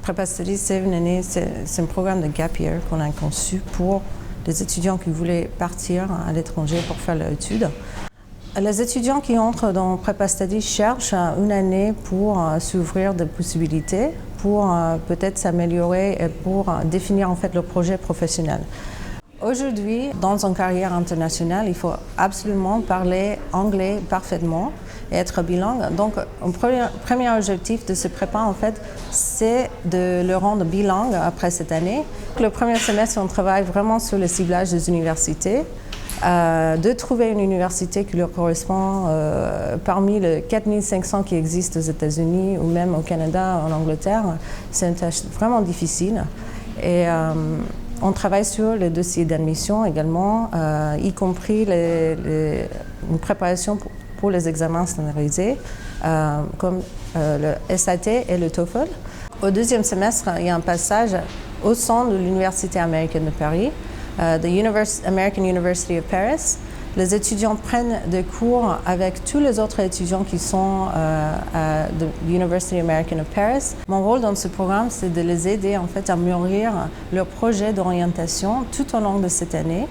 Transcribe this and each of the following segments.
Prepa Studies, c'est un programme de gap year qu'on a conçu pour les étudiants qui voulaient partir à l'étranger pour faire leurs études. Les étudiants qui entrent dans Prepa Studies cherchent une année pour s'ouvrir des possibilités, pour peut-être s'améliorer et pour définir en fait leur projet professionnel. Aujourd'hui, dans une carrière internationale, il faut absolument parler anglais parfaitement et être bilingue. Donc, un premier objectif de ce prépa, en fait, c'est de le rendre bilingue après cette année. Le premier semestre, on travaille vraiment sur le ciblage des universités, de trouver une université qui leur correspond parmi les 4500 qui existent aux États-Unis ou même au Canada, en Angleterre. C'est une tâche vraiment difficile. Et on travaille sur les dossiers d'admission également, y compris une préparation pour les examens standardisés, comme le SAT et le TOEFL. Au deuxième semestre, il y a un passage au sein de l'Université américaine de Paris, the American University of Paris. Les étudiants prennent des cours avec tous les autres étudiants qui sont à l'University American of Paris. Mon rôle dans ce programme, c'est de les aider en fait à mûrir leur projet d'orientation tout au long de cette année.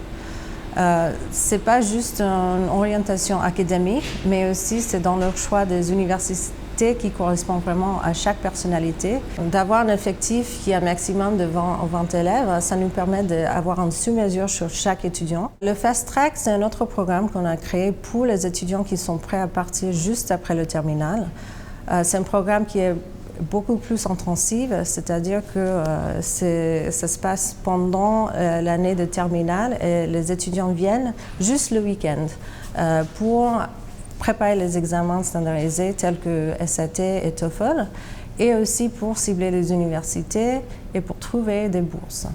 C'est pas juste une orientation académique, mais aussi c'est dans leur choix des universités qui correspond vraiment à chaque personnalité. D'avoir un effectif qui est un maximum de 20 élèves, ça nous permet d'avoir une sur-mesure sur chaque étudiant. Le Fast Track, c'est un autre programme qu'on a créé pour les étudiants qui sont prêts à partir juste après le terminal. C'est un programme qui est beaucoup plus intensif, c'est-à-dire que ça se passe pendant l'année de terminale et les étudiants viennent juste le week-end pour préparer les examens standardisés tels que SAT et TOEFL et aussi pour cibler les universités et pour trouver des bourses.